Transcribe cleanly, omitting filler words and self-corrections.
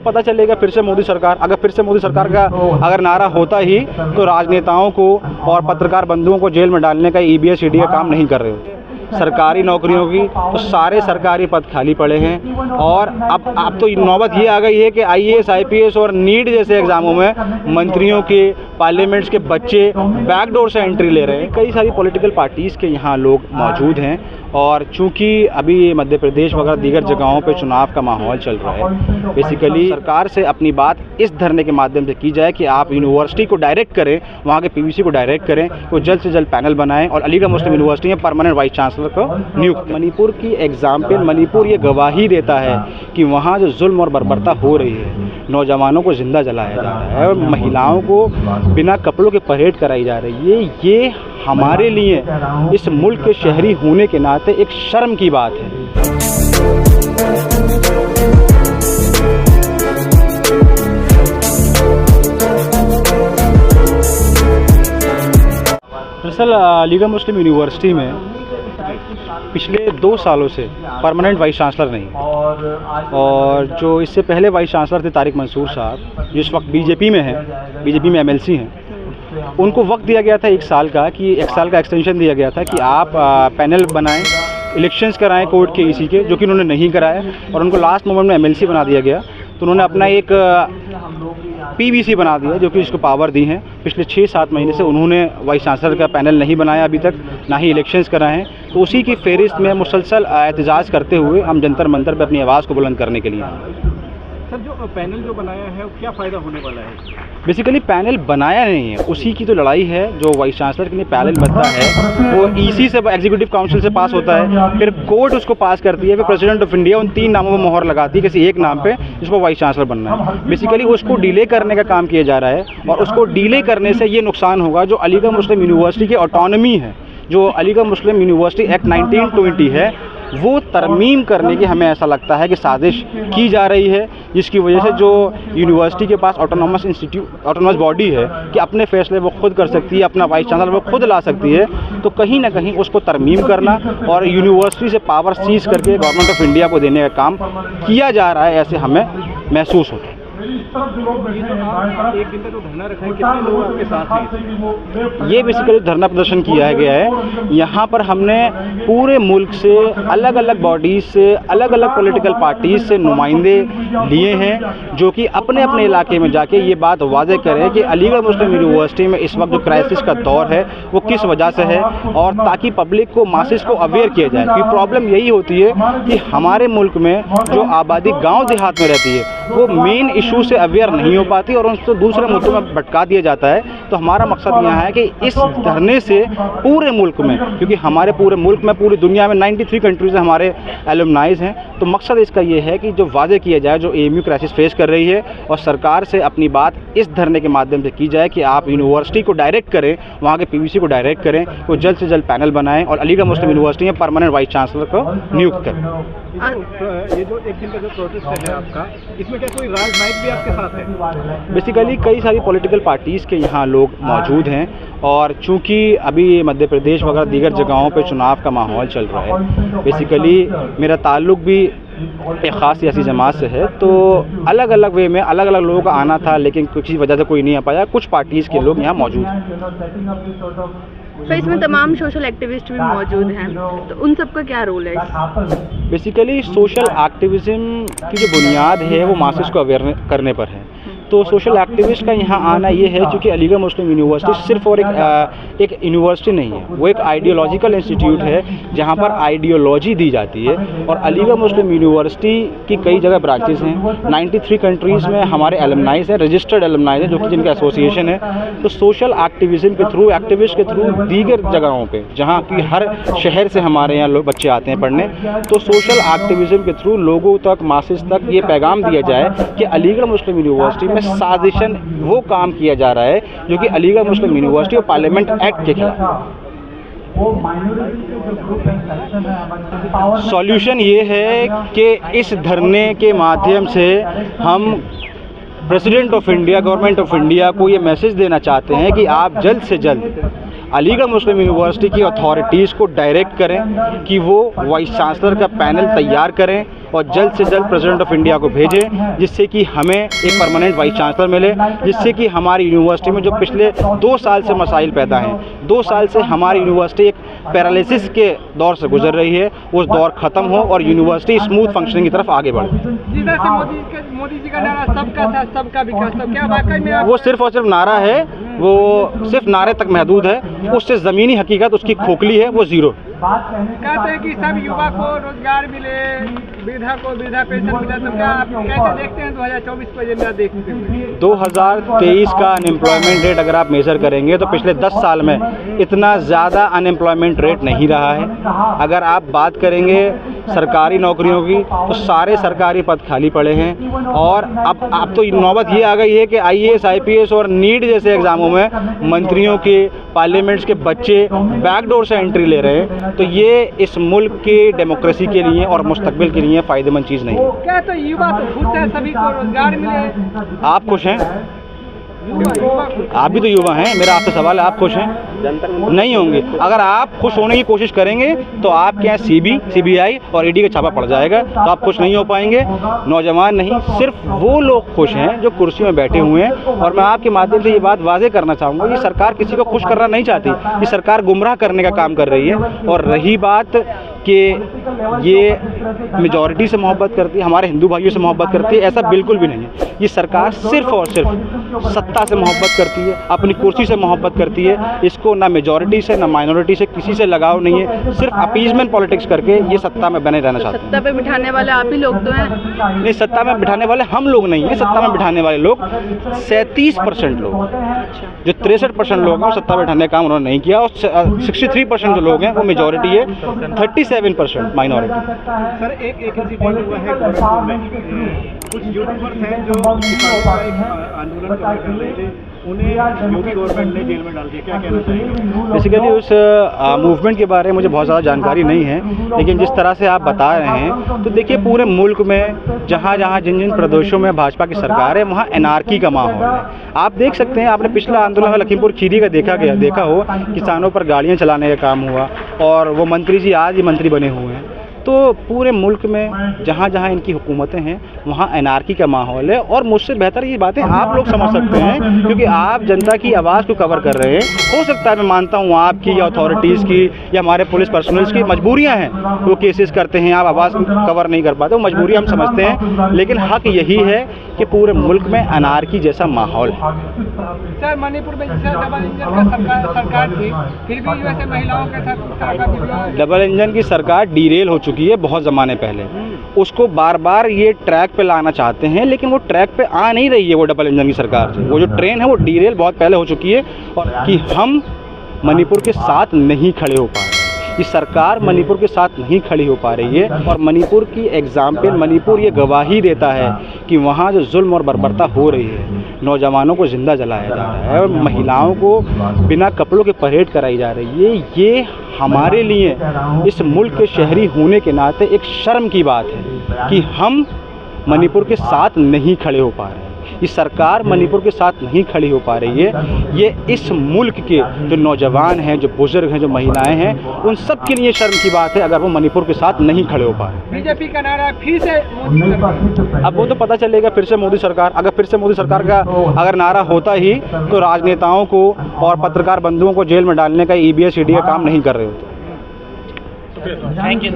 तो पता चलेगा फिर से मोदी सरकार, अगर फिर से मोदी सरकार का अगर नारा होता ही तो राजनेताओं को और पत्रकार बंधुओं को जेल में डालने का ईबीएस ईडी का काम नहीं कर रहे होते। सरकारी नौकरियों की तो सारे सरकारी पद खाली पड़े हैं और अब तो नौबत ये आ गई है कि आईएएस, आईपीएस और नीट जैसे एग्ज़ामों में मंत्रियों के, पार्लियामेंट्स के बच्चे बैकडोर से एंट्री ले रहे हैं। कई सारी पॉलिटिकल पार्टीज़ के यहाँ लोग मौजूद हैं और चूंकि अभी मध्य प्रदेश वगैरह दीगर जगहों पे चुनाव का माहौल चल रहा है, बेसिकली सरकार से अपनी बात इस धरने के माध्यम से की जाए कि आप यूनिवर्सिटी को डायरेक्ट करें, वहाँ के पीवीसी को डायरेक्ट करें, वो जल्द से जल्द पैनल बनाएं और अलीगढ़ मुस्लिम यूनिवर्सिटी में परमानेंट वाइस चांसलर को नियुक्त। मणिपुर की एग्जाम्पल, मणिपुर ये गवाही देता है कि वहाँ जो जुल्म और बर्बरता हो रही है, नौजवानों को जिंदा जलाया जा रहा है और महिलाओं को बिना कपड़ों के परेड कराई जा रही है, ये हमारे लिए इस मुल्क के शहरी होने के नाते एक शर्म की बात है। दरअसल अलीगढ़ मुस्लिम यूनिवर्सिटी में पिछले 2 सालों से परमानेंट वाइस चांसलर नहीं, और जो इससे पहले वाइस चांसलर थे तारिक मंसूर साहब, जो इस वक्त बीजेपी में हैं, बीजेपी में एमएलसी हैं, उनको वक्त दिया गया था 1 साल का, कि 1 साल का एक्सटेंशन दिया गया था कि आप पैनल बनाएं, इलेक्शंस कराएं कोर्ट के ईसी के, जो कि उन्होंने नहीं कराया और उनको लास्ट मोमेंट में एमएलसी बना दिया गया। तो उन्होंने अपना एक पीवीसी बना दिया जो कि इसको पावर दी हैं। पिछले 6-7 महीने से उन्होंने वाइस चांसलर का पैनल नहीं बनाया अभी तक, ना ही इलेक्शंस कराए हैं। तो उसी की फेरिस्त में मुसलसल एहतजाज करते हुए हम जंतर मंतर पर अपनी आवाज़ को बुलंद करने के लिए आए। सर, जो पैनल जो बनाया है वो क्या फ़ायदा होने वाला है? बेसिकली पैनल बनाया नहीं है, उसी की तो लड़ाई है। जो वाइस चांसलर के लिए पैनल बनता है वो ईसी से, एग्जीक्यूटिव काउंसिल से पास होता है, फिर कोर्ट उसको पास करती है, फिर प्रेसिडेंट ऑफ इंडिया उन 3 नामों पर मोहर लगाती है किसी एक नाम पे जिसको वाइस चांसलर बनना है। बेसिकली उसको डिले करने का काम किया जा रहा है और उसको डिले करने से ये नुकसान होगा, जो अलीगढ़ मुस्लिम यूनिवर्सिटी की ऑटोनॉमी है, जो अलीगढ़ मुस्लिम यूनिवर्सिटी एक्ट 1920 है, वो तरमीम करने की हमें ऐसा लगता है कि साजिश की जा रही है, जिसकी वजह से जो यूनिवर्सिटी के पास ऑटोनॉमस बॉडी है कि अपने फैसले वो खुद कर सकती है, अपना वाइस चांसलर वो खुद ला सकती है, तो कहीं ना कहीं उसको तरमीम करना और यूनिवर्सिटी से पावर सीज करके गवर्नमेंट ऑफ इंडिया को देने का काम किया जा रहा है, ऐसे हमें महसूस होता है। एक दिन का जो धरना रखा है, कितने लोग आपके साथ हैं? ये बेसिकली धरना प्रदर्शन किया गया है। यहाँ पर हमने पूरे मुल्क से अलग अलग बॉडीज़ से, अलग अलग पॉलिटिकल पार्टीज़ से नुमाइंदे लिए हैं, जो कि अपने अपने इलाके में जाके ये बात वाज़ेह करें कि अलीगढ़ मुस्लिम यूनिवर्सिटी में इस वक्त जो क्राइसिस का दौर है वो किस वजह से है, और ताकि पब्लिक को, मासेस को अवेयर किया जाए। क्योंकि प्रॉब्लम यही होती है कि हमारे मुल्क में जो आबादी गाँव देहात में रहती है वो मेन इशू से अवेयर नहीं हो पाती और उनको दूसरे मुद्दों में भटका दिया जाता है। तो हमारा मकसद यहाँ है कि इस धरने से पूरे मुल्क में, क्योंकि हमारे पूरे मुल्क में, पूरी दुनिया में 93 कंट्रीज़ में हमारे एलुमनाइज हैं, तो मकसद इसका ये है कि जो वाज़ेह किया जाए जो एएमयू क्राइसिस फेस कर रही है, और सरकार से अपनी बात इस धरने के माध्यम से की जाए कि आप यूनिवर्सिटी को डायरेक्ट करें, वहाँ के पीवीसी को डायरेक्ट करें, वो जल्द से जल्द पैनल बनाएं और अलीगढ़ मुस्लिम यूनिवर्सिटी में परमानेंट वाइस चांसलर को नियुक्त करें। ये जो एक दिन का जो प्रोटेस्ट है आपका, इसमें क्या कोई राजनायिक भी आपके साथ है? बेसिकली कई सारी पॉलिटिकल पार्टीज़ के यहाँ लोग मौजूद हैं और चूंकि अभी मध्य प्रदेश वगैरह दीगर जगहों पे चुनाव का माहौल चल रहा है, बेसिकली मेरा ताल्लुक़ भी एक ख़ास सियासी जमात से है, तो अलग अलग वे में अलग अलग लोगों का आना था, लेकिन किसी वजह से कोई नहीं आ पाया। कुछ पार्टीज़ के लोग यहाँ मौजूद हैं। तो इसमें तमाम सोशल एक्टिविस्ट भी मौजूद हैं, तो उन सब का क्या रोल है? बेसिकली सोशल एक्टिविज़म की जो बुनियाद है वो मासेस को अवेयर करने पर है। तो सोशल एक्टिविस्ट का यहाँ आना ये है क्योंकि अलीगढ़ मुस्लिम यूनिवर्सिटी सिर्फ और एक यूनिवर्सिटी नहीं है, वो एक आइडियोलॉजिकल इंस्टीट्यूट है जहाँ पर आइडियोलॉजी दी जाती है। और अलीगढ़ मुस्लिम यूनिवर्सिटी की कई जगह ब्रांचेस हैं, 93 कंट्रीज़ में हमारे एलुमनाइज हैं, रजिस्टर्ड एलुमनाइज हैं, जो कि जिनका एसोसिएशन है। तो सोशल एक्टिविज़म के थ्रू, एक्टिविस्ट के थ्रू दीगर जगहों पे, जहाँ की हर शहर से हमारे यहाँ लोग बच्चे आते हैं पढ़ने, तो सोशल एक्टिविज़म के थ्रू लोगों तक, मासेस तक ये पैगाम दिया जाए कि अलीगढ़ मुस्लिम यूनिवर्सिटी में साजिशन वो काम किया जा रहा है जो कि अलीगढ़ मुस्लिम यूनिवर्सिटी और पार्लियामेंट एक्ट के खिलाफ। सॉल्यूशन ये है कि इस धरने के माध्यम से हम president of India, government of India को ये मैसेज देना चाहते हैं कि आप जल्द से जल्द अलीगढ़ मुस्लिम यूनिवर्सिटी की अथॉरिटीज़ को डायरेक्ट करें कि वो वाइस चांसलर का पैनल तैयार करें और जल्द से जल्द प्रेसिडेंट ऑफ इंडिया को भेजें, जिससे कि हमें एक परमानेंट वाइस चांसलर मिले, जिससे कि हमारी यूनिवर्सिटी में जो पिछले 2 साल से मसाइल पैदा हैं, 2 साल से हमारी यूनिवर्सिटी एक पैरालिसिस के दौर से गुजर रही है, वो दौर ख़त्म हो और यूनिवर्सिटी स्मूथ फंक्शनिंग की तरफ आगे बढ़े। जिस तरह से मोदी जी का नारा सबका साथ सबका विकास, तो क्या वाकई में वो सिर्फ और सिर्फ नारा है, वो सिर्फ नारे तक महदूद है, उससे ज़मीनी हकीकत उसकी खोखली है, वो ज़ीरो। कहते हैं कि सब युवा को रोजगार मिले, वृद्धा को वृद्धा पेंशन मिले, तो क्या आप कैसे देखते हैं 2024 को एजेंडा देखते हुए? 2023 का अनएम्प्लॉयमेंट रेट अगर आप मेज़र करेंगे तो पिछले 10 साल में इतना ज़्यादा अनएम्प्लॉयमेंट रेट नहीं रहा है। अगर आप बात करेंगे सरकारी नौकरियों की तो सारे सरकारी पद खाली पड़े हैं, और अब तो नौबत ये आ गई है कि IAS, IPS और नीट जैसे एग्ज़ामों में मंत्रियों के, पार्लियामेंट्स के बच्चे बैकडोर से एंट्री ले रहे हैं। तो ये इस मुल्क की डेमोक्रेसी के लिए और मुस्तकबिल के लिए फ़ायदेमंद चीज़ नहीं है। क्या तो युवा तो खुश है, सभी को रोजगार मिले? आप खुश हैं? आप भी तो युवा हैं, मेरा आपसे सवाल है, आप खुश हैं? नहीं होंगे। अगर आप खुश होने की कोशिश करेंगे तो आपके यहाँ CBI और ED का छापा पड़ जाएगा, तो आप खुश नहीं हो पाएंगे। नौजवान नहीं, सिर्फ वो लोग खुश हैं जो कुर्सी में बैठे हुए हैं। और मैं आपके माध्यम से ये बात वाज़ेह करना चाहूँगा, ये सरकार किसी को खुश करना नहीं चाहती, ये सरकार गुमराह करने का काम कर रही है। और रही बात कि ये मेजॉरिटी से मोहब्बत करती है, हमारे हिंदू भाइयों से मोहब्बत करती है, ऐसा बिल्कुल भी नहीं है। ये सरकार सिर्फ़ और सिर्फ सत्ता से मोहब्बत करती है, अपनी कुर्सी से मोहब्बत करती है। इसको ना मेजॉरिटी से ना माइनॉरिटी से किसी से लगाव नहीं है, सिर्फ अपीजमेंट पॉलिटिक्स करके ये सत्ता में बने रहना चाहते हैं। सत्ता पे बिठाने वाले आप ही लोग तो हैं। नहीं, सत्ता में बिठाने वाले हम लोग नहीं हैं, सत्ता में बिठाने वाले लोग 37% लोग, जो 63% लोग हैं वो सत्ता बिठाने का काम उन्होंने नहीं किया, और 63% जो लोग हैं वो मेजॉरिटी है, 37% माइनॉरिटी। सर एक इंसिडेंट हुआ है गोरखपुर में, कुछ यूट्यूबर्स हैं जो किसानों का एक आंदोलन कर रहे थे, उन्हें योगी गवर्नमेंट ने जेल में डाल दिया, क्या कहना चाहिए? बेसिकली उस मूवमेंट के बारे में मुझे बहुत ज़्यादा जानकारी नहीं है, लेकिन जिस तरह से आप बता रहे हैं तो देखिए पूरे मुल्क में जहाँ जहाँ जिन जिन प्रदेशों में भाजपा की सरकार है वहाँ एनार्की का माहौल है। आप देख सकते हैं, आपने पिछला आंदोलन लखीमपुर खीरी का देखा हो, किसानों पर गाड़ियाँ चलाने का काम हुआ और वो मंत्री जी आज ही मंत्री बने हुए हैं। तो पूरे मुल्क में जहाँ जहाँ इनकी हुकूमतें हैं वहाँ एनार्की का माहौल है, और मुझसे बेहतर ये बातें आप लोग समझ सकते हैं, क्योंकि आप जनता की आवाज़ को कवर कर रहे हैं। हो सकता है, मैं मानता हूँ आपकी या अथॉरिटीज़ की या हमारे पुलिस पर्सनल्स की मजबूरियाँ हैं, वो केसेस करते हैं, आप आवाज़ कवर नहीं कर पाते, वो मजबूरी हम समझते हैं, लेकिन हक यही है कि पूरे मुल्क में अनारकी जैसा माहौल है। सर मणिपुर में जैसे डबल इंजन का सरकार थी, फिर भी वैसे महिलाओं के साथ डबल इंजन की सरकार डीरेल हो चुकी है बहुत ज़माने पहले, उसको बार बार ये ट्रैक पे लाना चाहते हैं, लेकिन वो ट्रैक पे आ नहीं रही है वो डबल इंजन की सरकार से। वो जो ट्रेन है वो डीरेल बहुत पहले हो चुकी है, और कि हम मणिपुर के साथ नहीं खड़े हो पा रहे हैं, ये सरकार मणिपुर के साथ नहीं खड़ी हो पा रही है। और मणिपुर की एग्जाम्पल, मणिपुर ये गवाही देता है कि वहाँ जो जुल्म और बर्बरता हो रही है, नौजवानों को ज़िंदा जलाया जा रहा है और महिलाओं को बिना कपड़ों के परेड कराई जा रही है, ये हमारे लिए इस मुल्क के शहरी होने के नाते एक शर्म की बात है कि हम मणिपुर के साथ नहीं खड़े हो पा रहे हैं। ये सरकार मणिपुर के साथ नहीं खड़ी हो पा रही है। ये इस मुल्क के जो नौजवान हैं, जो बुजुर्ग हैं, जो महिलाएं हैं, उन सब के लिए शर्म की बात है अगर वो मणिपुर के साथ नहीं खड़े हो पा रहे। बीजेपी का नारा फिर से मोदी सरकार, अब वो तो पता चलेगा फिर से मोदी सरकार, अगर फिर से मोदी सरकार का अगर नारा होता ही तो राजनेताओं को और पत्रकार बंधुओं को जेल में डालने का EBS ED का काम नहीं कर रहे होते। Thank you.